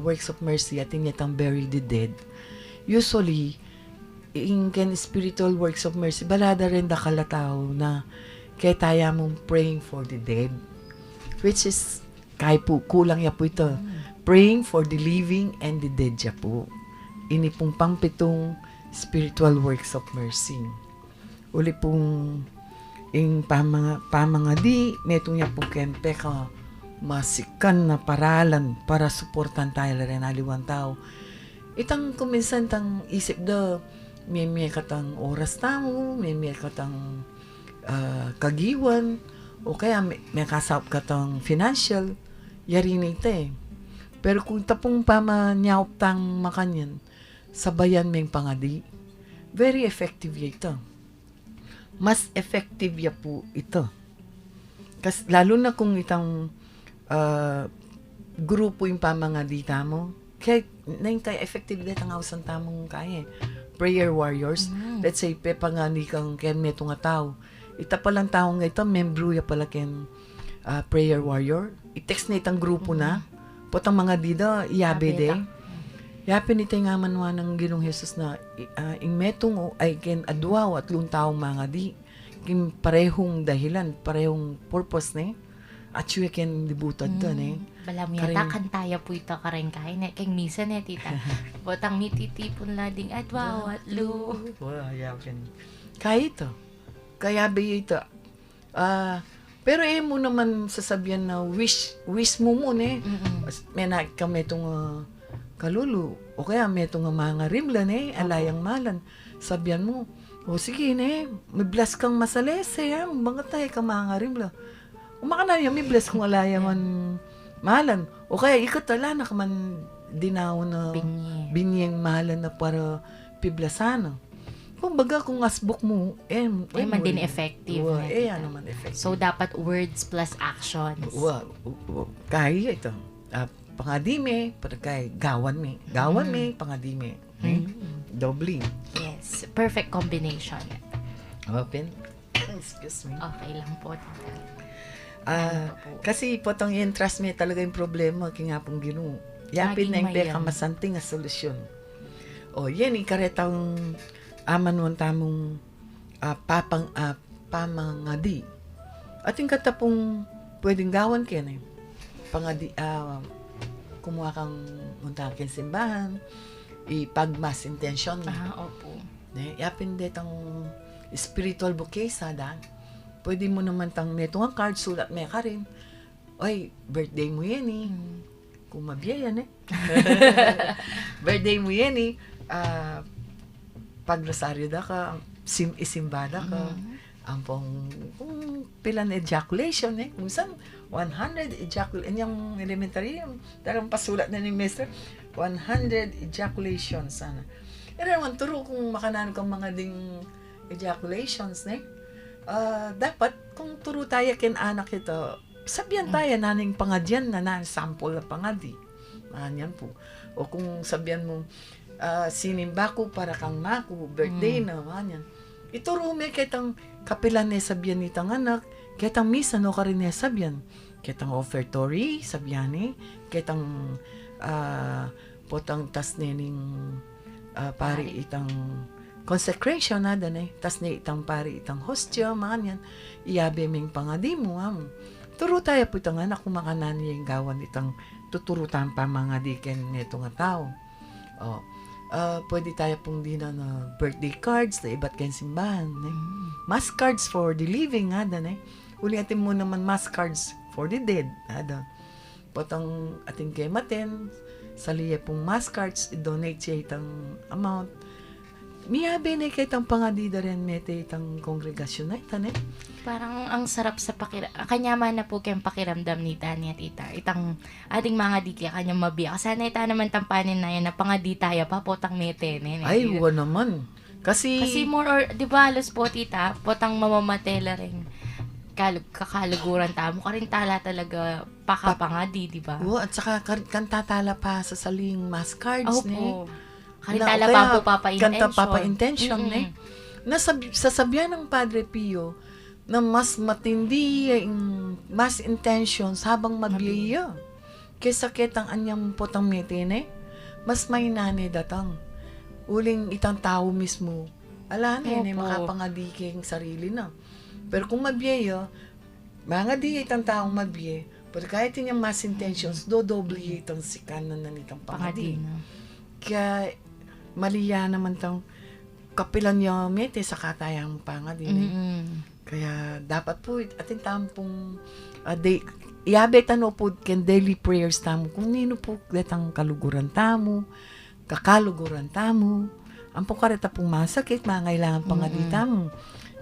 works of mercy atin itang bury the dead. Usually, in ken spiritual works of mercy, balada rin da kalataw na kaya tayo mong praying for the dead. Which is, kaya po, kulang ya po ito. Praying for the living and the dead ya po. Ini pong pangpitong spiritual works of mercy. Uli pong ing pamangadi, metong ya pong kempe ka masikan na paralan para suportan tayo rin aliwan tao. Itang kuminsan tang isip da, may katang oras tamo, may katang kagiwan, o kaya may kasap katang financial, yari na ito eh. Pero kung tapong pamanyawp tang makanyan, sabayan may pangadi, very effective ya ito. Mas effective ya po ito. Kasi lalo na kung itang grupo yung pamangadi tamo, kaya effective dito ang awsan tamong kaya. Prayer warriors. Let's say, pepangani kang ken meto nga tao. Ita palang tao nga ito, membro ya pala ken prayer warrior. I-text na itang grupo na. Potang mga dida, iyabe de. Yapin ito nga manwa ng Ginong Jesus na ing metong ay ken adwaw at lung taong mga di. Kin parehong dahilan, parehong purpose ne. At siya ken libutad doon eh. Balam yata, kantaya po ito karen kain. Keng misa tita. Botang mititipon lading adwaw at lu. Wow, yapin. Kaya ito. Kaya ba ito? Pero mo naman sasabihan na wish mo muna eh. May na kami itong kalulu. O kaya may itong mga rimlan eh. Alayang malan. Sabihan mo, sige na eh. May bless kang masales eh. Mga tayo ka mga rimla. Umakana niya, may bless kong alayang malan. O kaya ikot tala na kaman dinaw na binyeng malan na para piblasano. Kung baga, kung asbok mo, man din effective. Ano man effective. So, dapat words plus actions. Kaya ito. Pangadime, kaya gawan me. Gawan me, pangadime. Doubling. Yes. Perfect combination. Open. Excuse me. Okay lang po. Kasi potong interest me talaga yung problema kaya nga pong Ginoo. Yapin na yung pekamasanting na solusyon. Yan, ikaretang aman wan tamong pamangadi. At yung katapong pwedeng gawan kaya na pangadi, kumuha kang muntakin simbahan, ipagmas intention. Opo. Yapin detang spiritual bouquet sada. Pwede mo naman tang neto nga card, sulat may ka rin. Oy, birthday mo yan eh. Kung mabiyayan eh. Birthday mo yan eh. Pagrosaryo da ka, isimbada ka, ang pong pilan ejaculation eh. Kung saan, 100 ejaculation. Yung elementary, yung tarang pasulat na ni Mr. 100 ejaculation sana. Naman, turo kung makanan kang mga ding ejaculations eh. Dapat, kung turo tayo kin anak ito, sabihan tayo naning pangadyan na sample na pangadi. Yan po. O kung sabihan mo, sinimba ko para kang maku, birthday na, yan. Ituro may kitang kapilan na sabihan nitang anak, kitang misa no ka rin na sabihan. Kitang offertory, sabihan eh. Kitang potang tas nening pari itang consecration na dan eh. Tas na itang pari itang hostya, mga yan. Iyabe ming pangadi mo, turo tayo po itang anak kung makanan yung gawan itang tuturutan pa mga diken nito nga tao. Pwede tayo pong din na birthday cards na iba't kayong simbahan. Mass cards for the living, dan eh. Uli atin mo naman mass cards for the dead. Potang ating kay maten, saliya pong mass cards, i-donate siya itang amount. Miyabe na kitang pangadida rin mete itang kongregasyon na itan eh. Parang ang sarap sa kanyaman na po kayong pakiramdam ni Tanya tita. Itang ating mga di kaya kanyang mabiyak. Sana ita naman tampanin na yan na pangadi tayo pa potang mete. Ay, huwag naman. Kasi more or, di ba halos po tita, potang mamamatela rin. Kakaluguran tamo ka rin tala talaga pakapangadi, di ba? At saka kantatala pa sa saling mass cards. Opo. Karitala pa po papa-intention. Kanta papa-intention, sasabihan ng Padre Pio, na mas matindi mas intentions habang magbiya. Kesa ketang anyang potang metene, mas may nane datang. Uling itang tao mismo, ala na yun, makapangadiking sarili na. Pero kung mabiyaya, mga di itang taong mabiye, pero kahit yung mas intentions, dodoble itang sikanan na nitang pangadi. Kaya, maliya naman tang kapilan niya mete sa katayang pangadi. Kaya, dapat po, ating tampong iabe tano po ken daily prayers tamo kung nino po detang kaluguran tamo, kakaluguran tamo, ang po kareta pong masakit, mangailangan pa nga di tamo.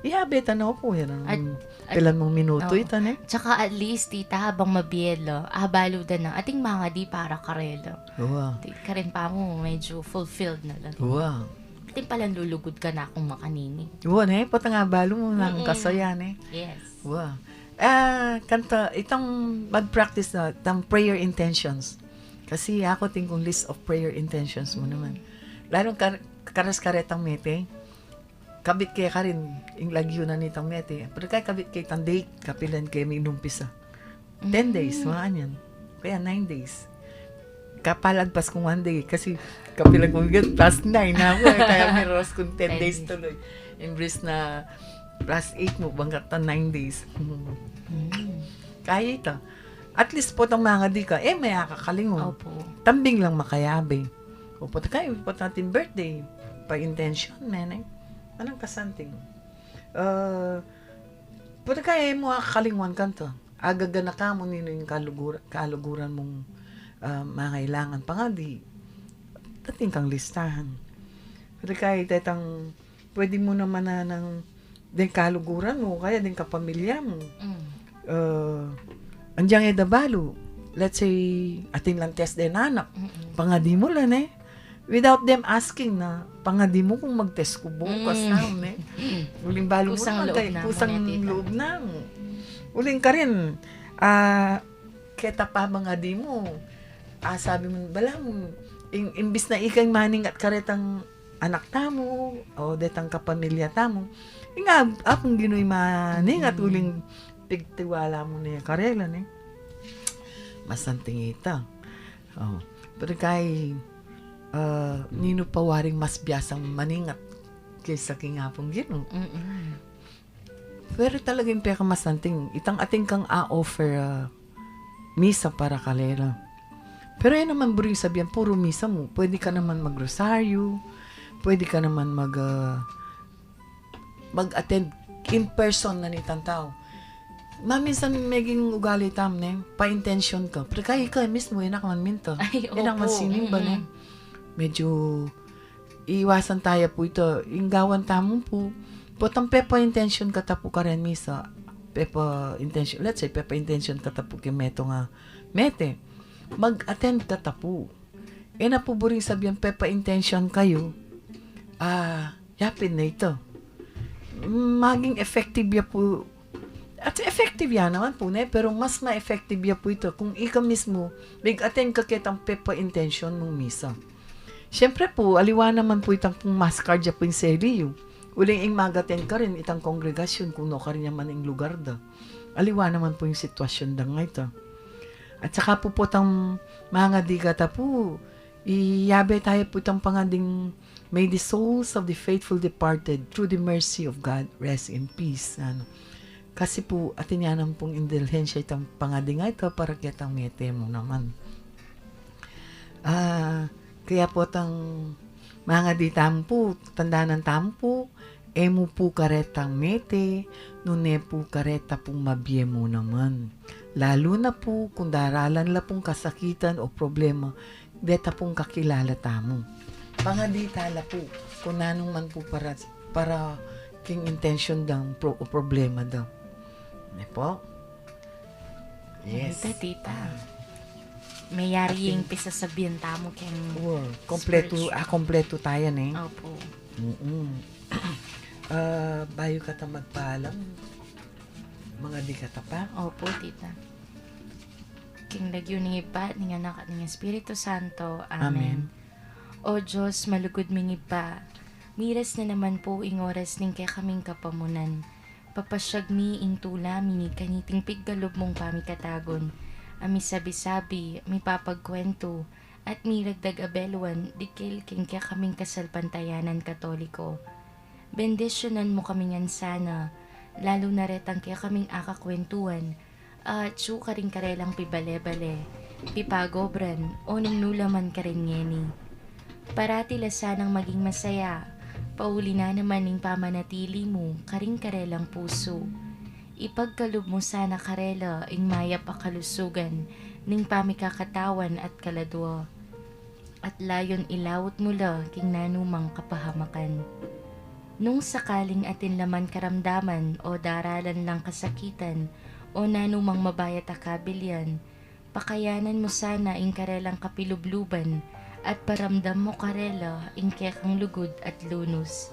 Iabe tano po yan ang pilan mong minuto ito, ne? Tsaka at least, tita, habang mabiyelo, abalo na ng ating mga di para karelo. Wow. Ka rin pa mo, medyo fulfilled na lang. Wow. Ating palang lulugod ka na akong makanini. Wow, ne? Patang abalo mo ng kasaya, ne? Yes. Wow. Kanta, itong mag-practice na, itong prayer intentions. Kasi ako tingkong list of prayer intentions mo naman. Lalong karas-karetang mete, kabit kaya ka rin, yung lagyo na nitang mete. Pero kaya kabit kaya itang date, kapilan kaya may inumpisa. 10 days, mga anyan. Kaya 9 days. Kapalagpas kong 1 day, kasi kapilan kong plus 9 na ako. Kaya may ross kong 10 days tuloy. Imbris na plus 8 mo, banggat na 9 days. Kaya ito. At least po itong mga di ka, may akakalingon. Opo. Tambing lang makayabe. O po kayo, po natin birthday. Pa-intention, nenay. Anong kasanting? Po kayo, mo akakalingon kanto. Agaga na ka mo nino yung kaluguran mong mangailangan pa nga di. Dating kang listahan. Pero kayo, tetang, pwede mo naman na ng din kaluguran mo, kaya din kapamilya mo. Andiyan edabalo. Let's say, ating lang test din anak. Pangadi mo lang without them asking na, pangadi mo kung mag-test ko bukas na. Uling balo mo naman kayo. Kusang loob na mo. Uling ka rin. Keta pa mangadi mo. Sabi mo, bala mo, imbis na ikay maning at karetang anak tamo, o detang kapamilya tamo, nga, apong ginoy maning at uling pigtiwala mo niya karela, masanting ita. Pero kay, nino pa waring mas biyasang maningat kaysa kingapong gino. Pero talaga yung peka masanting, itang ating kang offer misa para kalera. Pero yan naman buri sabihan, puro misa mo. Pwede ka naman mag-rosaryo, pwede ka naman mag-attend in person na nitang tao. Maminsan maging ugali tam, pa-intention ka. Pero kaya ka mismo, yun ako man minto. Yun ako man sinimba, Medyo iwasan tayo po ito. Yung gawan tamong po, potang pepa intention ka tapo ka rin misa. Pepa intention, let's say, pepa intention ka tapo kimeto nga mete. Mag-attend ka tapo. Na po buring sabihan, pepa intention kayo, yapin na ito. Maging effective ya po. At effective yan naman po, pero mas ma-effective ya po ito kung ikaw mismo mag-attend ka kitang pepa intention ng misa. Siyempre po, aliwa naman po itang mass card ya po yung seriyo. Uling mag-attend ka rin itang kongregasyon kung no ka rin naman yung lugar da. Aliwa naman po yung sitwasyon da nga ito. At saka po tang mga digata po, iyabe tayo po itang pangading may the souls of the faithful departed through the mercy of God rest in peace. Kasi po, atin yan ang pong indulhensya itang pangading ito para kitang mete mo naman. Kaya po tang mga di tampo, tandaan ng tampo, mo po karetang mete, nune po kareta pong mabye mo naman. Lalo na po kung daralan la pong kasakitan o problema, deta pong kakilala tamo. Pangaditala po, kung nanong man po para king intention dang o problema daw. Po? Yes. Ito, tita. Mayari yung pisasabihin tamo keng kompleto tayo, Opo. Bayo ka ta magpaalam. Mga di ka ta pa? Opo, tita. King lagyo ng iba, ng anak at ng Espiritu Santo. Amen. O Diyos, malugod ming iba. Miras na naman po ing oras ning kaya kaming kapamunan. Papasyag mi ing tula mi kaniting piggalob mong pamikatagon. Ami sabi-sabi, mi papagkwento, at mi ragdag abelwan, dikil king kaya kaming kasalpantayanan katoliko. Bendisyonan mo kaming sana, lalo na retang kaya kaming akakwentuhan, at su karing karelang pibale-bale, pipagobran, o nung nulaman karing ngeni. Parati lasanang maging masaya, pauli na naman ning pamanatili mo, karing karelang puso. Ipagkalob mo sana karela, ing mayap akalusugan, ning pamikakatawan at kaladwa. At layon ilawot mula, king nanumang kapahamakan. Nung sakaling atin laman karamdaman, o daralan lang kasakitan, o nanumang mabayat akabilyan, pakayanan mo sana ing karelang kapilubluban, at paramdam mo karela ing kekang lugod at lunos.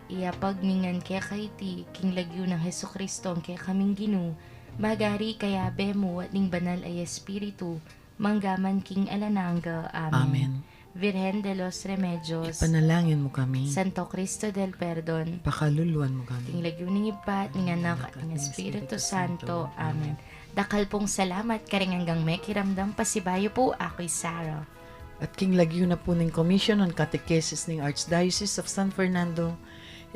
Iapag mingan kaya kaiti, king lagyo ng Heso Kristo ang kaya kaming ginu, magari kaya bemo at ning banal ay espiritu, manggaman king alananga. Amen. Amen. Virgen de los Remedios, Ipanalangin mo kami. Santo Cristo del Perdon, Pakaluluan mo kami. king lagyo ng ibat, ning anak at ning Espiritu Santo. Amen. Dakal pong salamat karing hanggang may kiramdam pasibayo po, ako'y Sarah. At king lagyo na po ng Commission on Catechesis ng Archdiocese of San Fernando,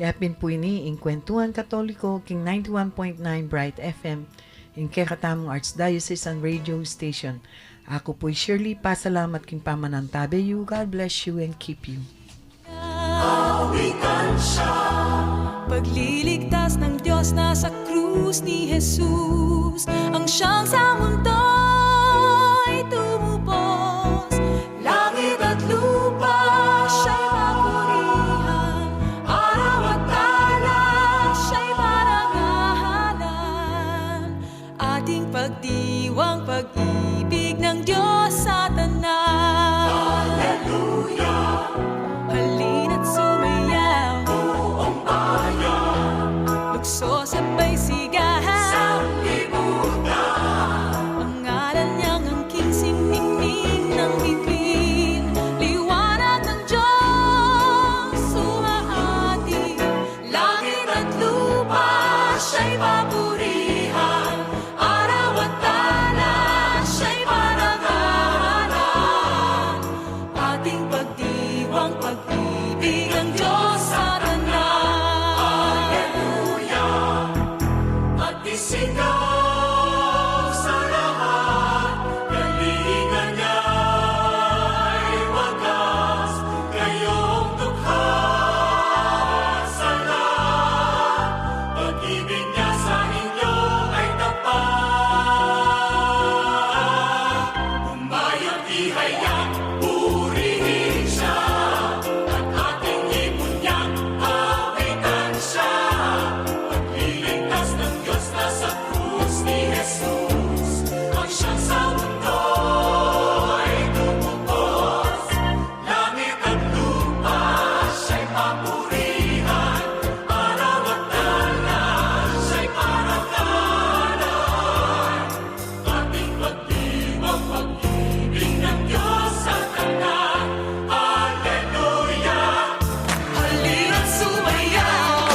yapin po ini ing Kwentuhan Katoliko, king 91.9 Bright FM, ing kekatamong Archdiocese and Radio Station. Ako po'y Shirley, pasalamat king pamanantabe you. God bless you and keep you. Awitan siya, pagliligtas ng Diyos na sa krus ni Jesus, ang siyang sa mundo'y tumubos, langit at lupa siya'y papurihan, araw at tala siya'y parangalan, ating pagdiwang pag-ibig ng Diyos sa tanan. Hallelujah! Halina't sumayaw, buong bayan, lukso sabay sigahan sa libutan. Ang ngalan niyang angking siningning ng bituin, liwanag ng Diyos sumahati, langit at lupa siya'y papurihan, araw at tala siya'y parangalan, ating pagdiwang pag-ibig ng Diyos sa tanan. Hallelujah! At isigaw sa lahat, galingan niya'y wagas, kayong dukha sa lahat, pag-ibig niya sa inyo ay tapat. Umayang ihayag, purihin siya, at ating ibon niyang awitan siya. Pagliligtas ng Diyos na sa krus ni Jesus, ang siyang sa mundo'y tumubos, langit at lupa siya'y papurihan, araw at tala siya'y parangalan, ating pagdiwang pag-ibig ng Diyos sa tanan. Hallelujah! Halina't sumayaw,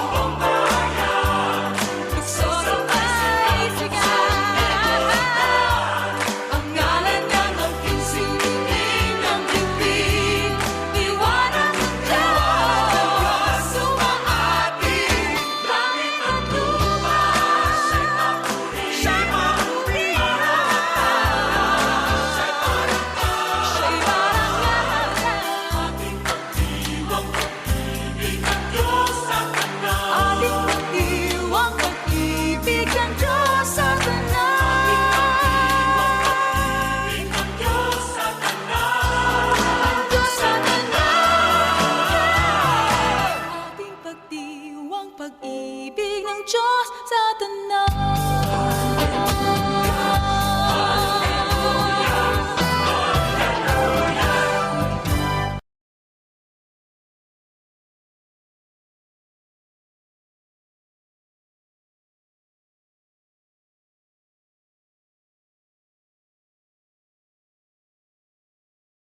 buong bayan, lukso sabay sigahan. Ang ngalan niyang angking siningning ng bituin, liwanag ng Diyos sumahati, langit at lupa siya'y papurihan, siya'y parangalan, ating pagdiwang pag-ibig ng Diyos sa tanan. Ating pagdiwang pag-ibig ng Diyos sa tanan. Ating pagdiwang pag-ibig ng Diyos sa tanan. Ang Diyos sa tanan. Ating pagdiwang pag-ibig ng Diyos sa tanan.